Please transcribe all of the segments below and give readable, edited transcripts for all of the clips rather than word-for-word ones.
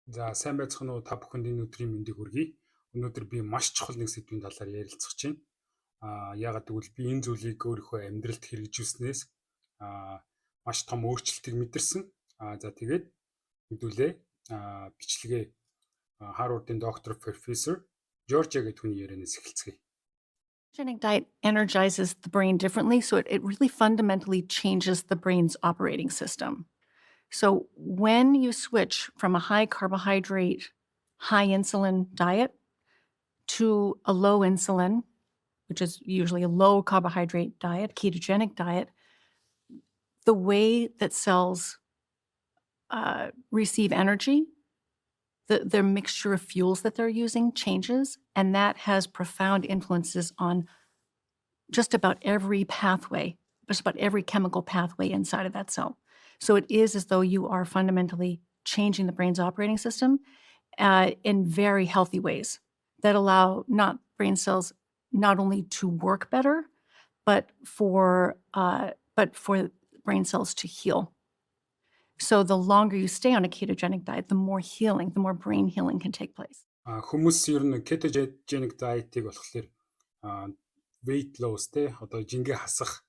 За сайн байцгаана уу та бүхэнд энэ өдрийн мэндийг хүргэе. Өнөөдөр би маш чухал нэг сэдвийн талаар ярилцах чинь. Яагаад гэвэл би энэ зүйлийг өөрийнхөө амьдралд хэрэгжүүлснээс маш том өөрчлөлтийг мэдэрсэн. За тэгээд хэдүүлээ бичлэгээ Harvard-ын доктор профессор Жоржиа гэдэг хүний ярианаас эхэлцгээе. Ketogenic diet energizes the brain differently, so it really fundamentally changes the brain's operating system. So when you switch from a high carbohydrate, high insulin diet to a low insulin, which is usually a low carbohydrate diet, ketogenic diet, the way that cells receive energy, their mixture of fuels that they're using changes, and that has profound influences on just about every pathway, just about every chemical pathway inside of that cell. So it is as though you are fundamentally changing the brain's operating system in very healthy ways that allow brain cells not only to work better, but for brain cells to heal. So the longer you stay on a ketogenic diet, the more healing, the more brain healing can take place. Хүмүүс ер нь ketogenic diet-ийг болохоор weight loss одоо жингээ хасах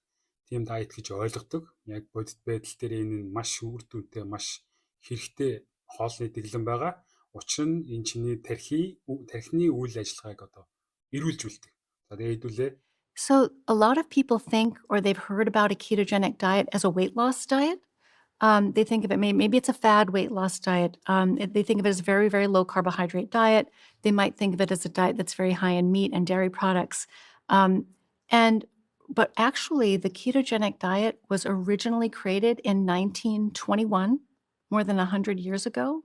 тийм diet гэж ойлгодог. Яг бодит байдал дээр энэ нь маш үр дүнтэй, маш хэрэгтэй хоолны дэглэм байгаа. Учир нь энэ чиний тархины үйл ажиллагааг одоо эрүүлж үлдэх. За тэгээд хэдүүлээ. So a lot of people think, or they've heard about a ketogenic diet as a weight loss diet. They think of it, maybe it's a fad weight loss diet. They think of it as a very, very low carbohydrate diet. They might think of it as a diet that's very high in meat and dairy products. But actually, the ketogenic diet was originally created in 1921, more than 100 years ago,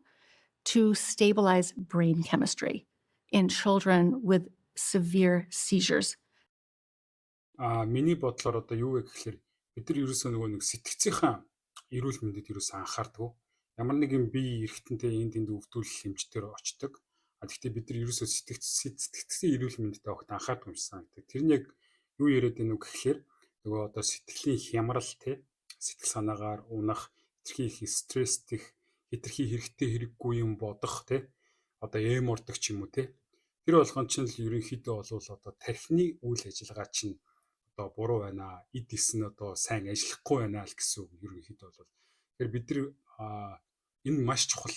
to stabilize brain chemistry in children with severe seizures. Миний бодлоор одоо юу вэ гэхээр бид нар ерөөсөө нэг сэтгцийн эрүүл мэндэд ерөөсөө анхаардаг. Ямар нэгэн бие эргэтэнтэй энд өвдүүлэх хэмжээр очдог. Гэхдээ бид нар ерөөсөө сэтгцийн эрүүл мэндэд огт анхаардаг юм шиг санагдав. Тэр нь яг юу яриад байна уу гэхээр нөгөө одоо сэтгэлийн хямрал сэтгэл санаагаар унах, хитрхи их стресстэх, хитрхи хэрэгтэй хэрэггүй юм бодох одоо эм ордог ч юм уу Тэр болгон чинь л ерөнхийдөө болвол одоо тархины үйл ажиллагаа чинь одоо буруу байна. Эдис нь одоо сайн ажиллахгүй байна л гэсэн үг ерөнхийдөө бол. Тэгэхээр бид нар энэ маш чухал.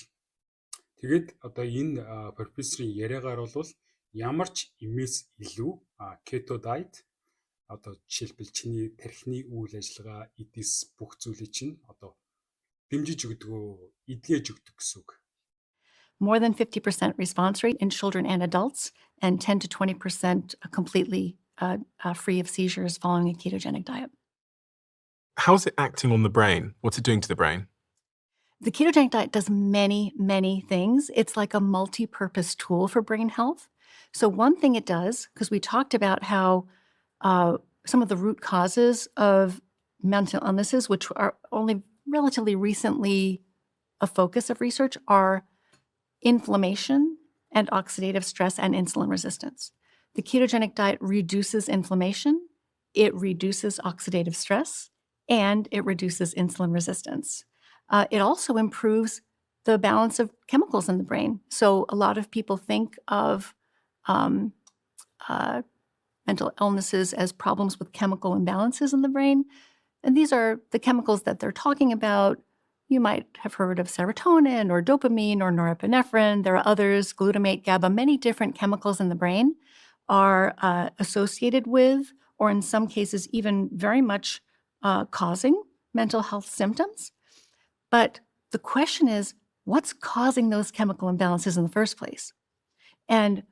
Тэгээд одоо энэ профессорын яриагаар бол ямар ч имээс илүү keto diet одоо жишээлбэл чиний тархины үйл ажиллагаа эдис бүх зүйлийг чинь одоо дэмжиж өгдөг, эдгэж өгдөг гэсэн үг. More than 50% response rate in children and adults, and 10 to 20% completely free of seizures following a ketogenic diet. How's it acting on the brain? What's it doing to the brain? The ketogenic diet does many, many things. It's like a multi-purpose tool for brain health. So one thing it does, because we talked about how some of the root causes of mental illnesses, which are only relatively recently a focus of research, are inflammation and oxidative stress and insulin resistance. The ketogenic diet reduces inflammation, it reduces oxidative stress, and it reduces insulin resistance. It also improves the balance of chemicals in the brain. So a lot of people think of mental illnesses as problems with chemical imbalances in the brain. And these are the chemicals that they're talking about. You might have heard of serotonin or dopamine or norepinephrine. There are others, glutamate, GABA. Many different chemicals in the brain are associated with, or in some cases, even very much causing mental health symptoms. But the question is, what's causing those chemical imbalances in the first place? And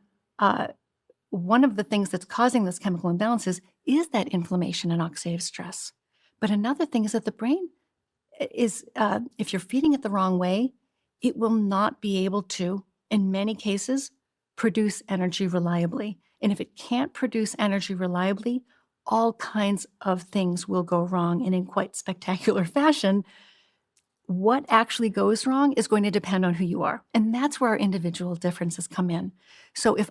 one of the things that's causing those chemical imbalances is that inflammation and oxidative stress. But another thing is that the brain is, if you're feeding it the wrong way, it will not be able to, in many cases, produce energy reliably. And if it can't produce energy reliably, all kinds of things will go wrong, and in quite spectacular fashion. What actually goes wrong is going to depend on who you are. And that's where our individual differences come in. So if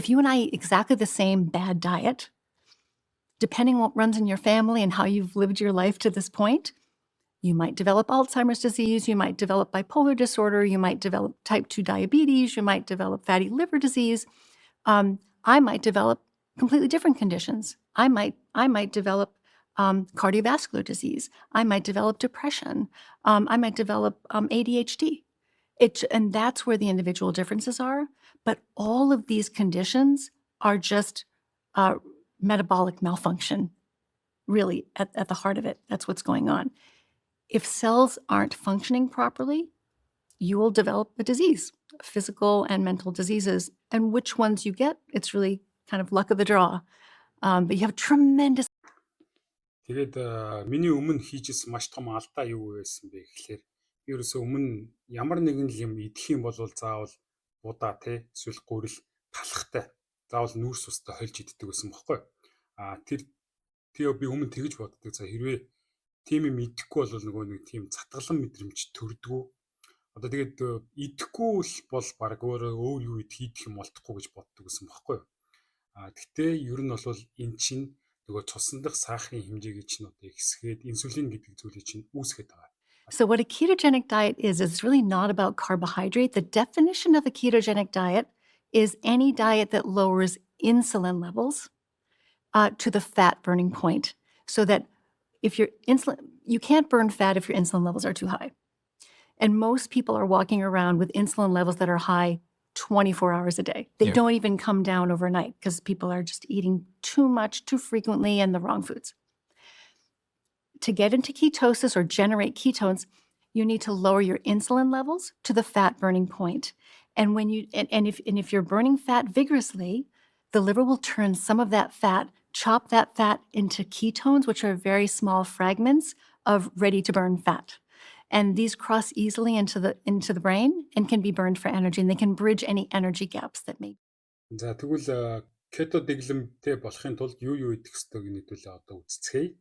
you and I eat exactly the same bad diet, depending on what runs in your family and how you've lived your life to this point, You might develop Alzheimer's disease, you might develop bipolar disorder, you might develop type 2 diabetes, you might develop fatty liver disease. I might develop completely different conditions. I might develop cardiovascular disease. I might develop depression. I might develop ADHD. And that's where the individual differences are. But all of these conditions are just metabolic malfunction, really, at the heart of it. That's what's going on. If cells aren't functioning properly, you will develop a disease, physical and mental diseases. And which ones you get, it's really kind of luck of the draw. But you have tremendous. Тэгээд миний өмнө хийжсэн маш том алдаа юу байсан бэ гэхээр ерөөсөө өмнө ямар нэгэн юм идэх юм бол заавал удаа те эсвэл гурил талахтай заавал нүүрс устай хольж иддэг гэсэн бохоггүй. Тэр би өмнө тэгж боддог. За хэрвээ тийм юм идэхгүй бол нөгөө нэг тийм затгалан мэдрэмж төрдгөө. Одоо тэгээд идэхгүй бол баг өөр юу идэх юм болтохгүй гэж боддог гэсэн бохоггүй. Гэхдээ ер нь бол эн чинь нөгөө цусндах сахарын хэмжээг чинь одоо ихсгээд инсулин гэдэг зүйлийг чинь үүсгээд байгаа. So what a ketogenic diet is really not about carbohydrate. The definition of a ketogenic diet is any diet that lowers insulin levels to the fat burning point, so that if you can't burn fat if your insulin levels are too high. And most people are walking around with insulin levels that are high 24 hours a day. They don't even come down overnight because people are just eating too much, too frequently, and the wrong foods. To get into ketosis or generate ketones, you need to lower your insulin levels to the fat burning point. And if you're burning fat vigorously, the liver will turn some of that fat, chop that fat into ketones, which are very small fragments of ready to burn fat. And these cross easily into the brain and can be burned for energy, and they can bridge any energy gaps that may. За тэгвэл кето дэглэмтэй болохын тулд юу идэх ёстойг нэдүүлээ одоо үзцгээе.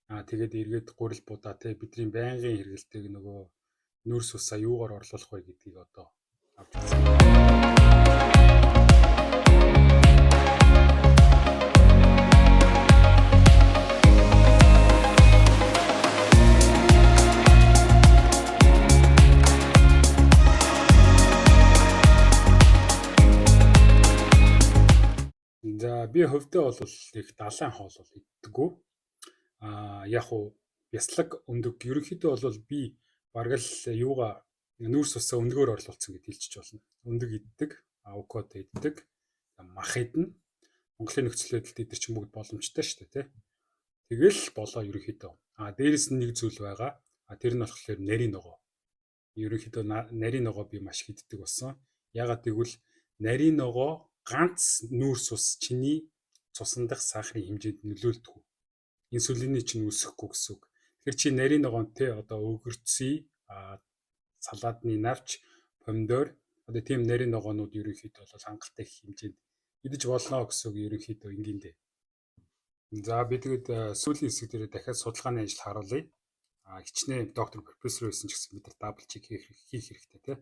Тэгээд эргээд гурил будаа те бидний байнгын хэрэгэлтэйг нөгөө нүүрс усаа юугаар орлуулах вэ гэдгийг одоо авч үзье. За би хөвдөө бол их далайн хоол бол иддэггүй. Яг уу бяцлаг өндөг ерөнхийдөө бол би бараг л юугаа нүүрс усаа өндгөөр орлуулсан гэж хэлчих болно. Өндөг иддэг, авокадо иддэг, мах идэнэ. Монголын нөхцөл байдалд идэр чинь бүгд боломжтой шүү дээ, тэ. Тэгэл болоо ерөнхийдөө. Дээрээс нь нэг зүйл байгаа. Тэр нь болохоор нарийн ногоо. Ерөнхийдөө нарийн ногоо би маш иддэг болсон. Ягаад гэвэл нарийн ногоо ганц нүүрс ус чиний цусндах сахарын хэмжээнд нөлөөлдөг. Инсулины чинь үүсэхгүй гэсэн үг. Тэгэхээр чи нарийн ногоон те одоо өгөрций, салаадны навч, помидор одоо тийм нарийн ногоонууд ерөнхийдөө бол хангалттай хэмжээнд идэж болно гэсэн үг ерөнхийдөө ингэндээ. За би тэгээд сүүлийн хэсэг дээр дахиад судалгааны ажил харуулъя. Хичнээн доктор профессор байсан ч гэсэн бид нар дабл чек хийх хэрэгтэй те.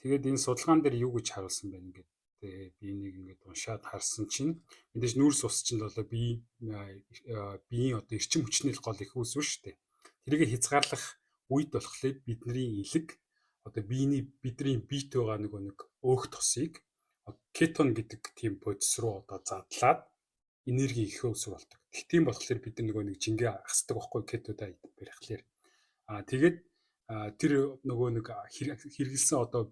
Тэгээд энэ судалгаан дээр юу гэж харуулсан байна ингээд би нэг ингээд уншаад харсан чинь мэдээж нүүрс ус чинь бол биеийн одоо эрчим хүчний гол их үүсвэр шүү дээ. Тэрийг хязгаарлах үед болохоор бидний илэг одоо бидний биет байгаа нэг өөх тосыг кетон гэдэг тийм бодис руу одоо задлаад энерги их өсөр болдог. Тийм болохоор бид нэг жингээ хасдаг байхгүй кето дайет барихлаар. Тэгээд тэр нэг хэрэгэлсэн одоо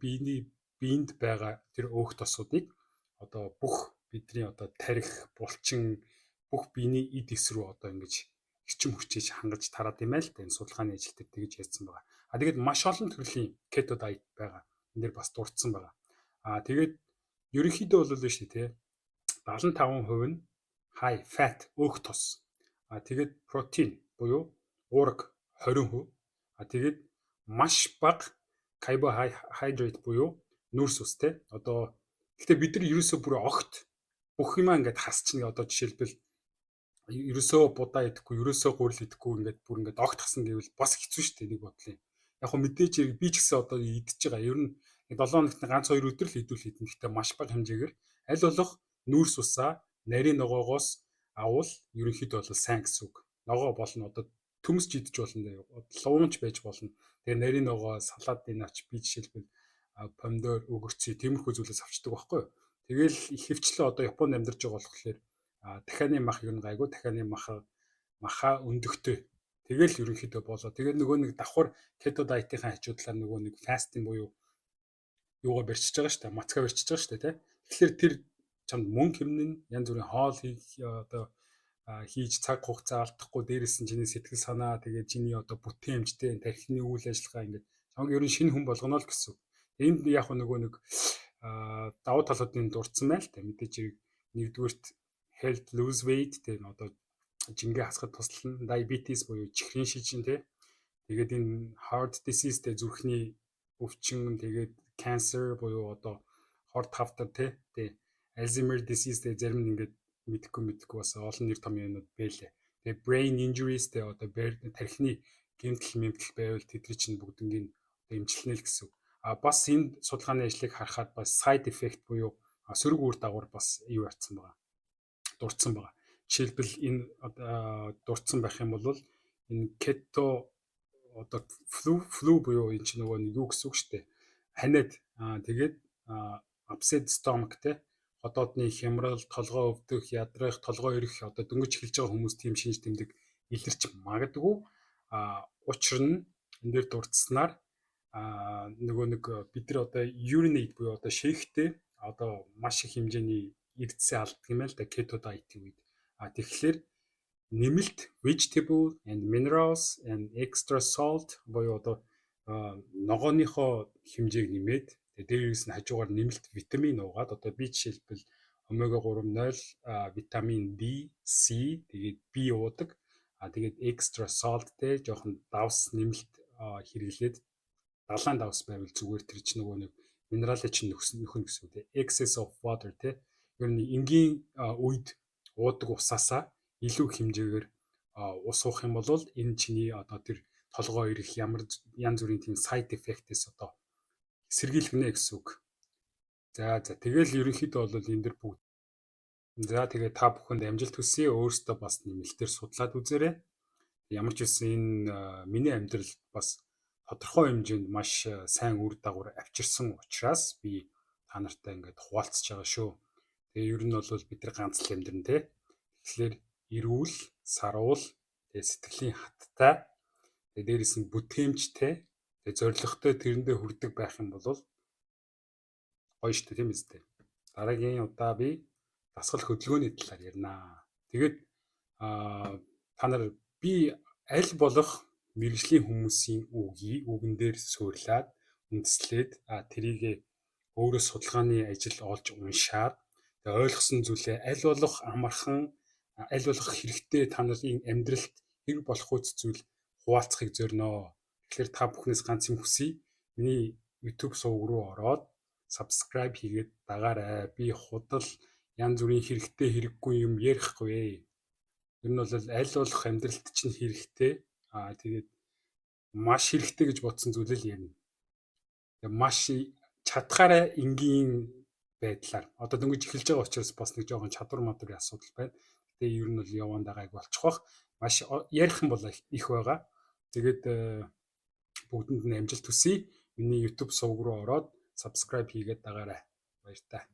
биеинд байгаа тэр өөх тосуудыг одоо бүх бидний одоо тарих, булчин бүх биений эд эс рүү одоо ингэж эрчим хүчээж хангаж тараад юм байл та энэ судалгааны ажил дээр тэгж ярьсан байгаа. Тэгээд маш олон төрлийн кето дайет байгаа. Энд дэр бас дурдсан байгаа. Тэгээд ерөнхийдөө бол шүү дээ, 75% нь high fat өөх тос. Тэгээд протеин буюу уурга 20%. Тэгээд маш бага carbohydrate буюу нүүрс устэй. Одоо гэхдээ бид нар ерөөсөө бүр огт бүх юмаа ингээд хасчихна. Одоо жишээлбэл ерөөсөө будаа идэхгүй, ерөөсөө гурил идэхгүй ингээд бүр ингээд огт хасна гэвэл бас хэцүү шүү дээ нэг бодлоо. Яг хөө мэдээж би ч гэсэн одоо идчихэж байгаа. Ер нь 7 хоногт ганц 2 өдөр л идүүл идэн. Гэхдээ маш бага хэмжээгээр аль болох нүүрс усаа нарийн ногоогоос авал ерөнхийдөө бол сайн гэсэн үг. Ногоо болно одоо төмсж идэж болно. Луунч байж болно. Тэгээ нарийн ногоо, салаатын авч би жишээлбэл помидор, өгөрцөө тиймэрхүү зүйлээс авчдаг байхгүй юу. Тэгэл их хвчлээ одоо Японд амьдарч байгаа болохоор дахианы мах ер нь гайгүй, дахианы маха өндөгтэй. Тэгэл ерөнхийдөө болоо. Тэгээд нөгөө нэг давхар keto diet-ийн хажуудлаар нөгөө нэг fasting буюу юугаар барьчихж байгаа шүү дээ. Мацгаа барьчихж байгаа шүү дээ, тий. Тэгэхээр тэр чамд мөнгө хэмнэн янз бүрийн хоол хийж цаг хугацаа алдахгүй дээрээс нь чиний сэтгэл санаа тэгээд чиний одоо бүтээмжтэй тархины үйл ажиллагаа ингээд чамд ер нь шинэ хүн болгоно л гэсэн. Энд яг нөгөө нэг давуу талуудын дурдсан байл та мэдээж нэгдүгürt health lose weight тэгээд одоо жингээ хасахад туслана, diabetes буюу чихрийн шижин тий. Тэгээд энэ heart disease тэ зүрхний өвчин тэгээд cancer буюу одоо хорт хавтар тий. Alzheimer disease тэ зарим нь ингээд мэдхгүй бас олон нэр том юмнууд байлээ. Тэгээд brain injuries тэ одоо тархины гэмтэл байвал тэдний чинь бүгднийг эмчилнэ л гэсэн. Бас энэ судалгааны ажлыг харахад бас side effect буюу сөрөг үр дагавар бас юу ярьсан байгаа. Дурдсан байгаа. Жишээлбэл энэ дурдсан байх юм бол энэ keto одоо flu буюу энэ чинь нөгөө юу гэсэн үг шүү дээ. Ханиад тэгээд upset stomach те хотоодны хямрал, толгой өвдөх, ядрах, толгой ирэх одоо дөнгөж эхэлж байгаа хүмүүс тийм шинж тэмдэг илэрч магадгүй. Учир нь энэ дээр дурдсанаар нөгөө нэг бид нар одоо urinate буюу одоо шээхдээ одоо маш их хэмжээний эрдэсээ алддаг юм байл да keto diet-ийн үед. Тэгэхээр нэмэлт vegetable and minerals and extra salt буюу одоо ногооныхоо хэмжээг нэмээд дээрээс нь хажуугаар нэмэлт витамин уугаад одоо би жишээлбэл омега 3 0 витамин D, C тэгээд B уудаг. Тэгээд extra salt те жоохон давс нэмэлт хэрэглээд далайн давс байвал зүгээр тэр чинь нөгөө нэг минералыг чинь нөхөн гэсэн үү те. Excess of water те. Ер нь энгийн үед уудаг усаасаа илүү хэмжээгээр ус уух юм бол энэ чиний одоо тэр толгой ирэх ямар янз бүрийн тийм side effect-ээс одоо сэргийлгэнэ гэсэн үг. За тэгэл ерөнхийдөө бол энэ дэр бүгд. За тэгээ та бүхэнд амжилт хүсье. Өөрсдөө бас нэмэлтээр судлаад үзээрэй. Ямар ч үсэн энэ миний амьдралд бас тодорхой хэмжээнд маш сайн үр дагавар авчирсан учраас би та нартай ингээд хуваалцж байгаа шүү. Тэгээ ер нь бол бид нар ганц л амьдран те. Тэгэхээр эрүүл, саруул, тэгээ сэтгэлийн хаттай, тэгээ дээрээс нь бүтээмжтэй, тэгээ зоригтой тэрэндээ хүрдэг байх юм бол гоё шүү дээ тийм үстэй. Дараагийн удаа би дасгал хөдөлгөөний талаар ярина. Тэгээд та нар би аль болох мэргэжлийн хүмүүсийн үгэн дээр суурлаад үндэслээд тэрийг өөрөө судалгааны ажил олж уншаад тэгээ ойлгосон зүйлээ аль болох амархан аль болох хэрэгтэй та нарын амьдралд хэрэг болох үс зүйл хуваалцахыг зорино. Тэгэхээр та бүхнээс ганц юм хүсье. Миний YouTube сувг руу ороод subscribe хийгээд дагаарай. Би худал янз бүрийн хэрэгтэй хэрэггүй юм ярихгүй. Ер нь бол аль болох амьдралд чинь хэрэгтэй. Тэгээд маш хэрэгтэй гэж бодсон зүйлээ л ярина. Тэгээд маш чадхаараа энгийн байдлаар одоо дөнгөж эхэлж байгаа учраас бас нэг жоохон чадвар мадрын асуудал байна. Тэгээ ер нь бол яваан дагааг болчих واخ. Маш ярих юм бол их байгаа. Тэгээд бүгдэнд нь амжилт хүсье. Миний YouTube сувг руу ороод subscribe хийгээд дагаарай. Баяр таа.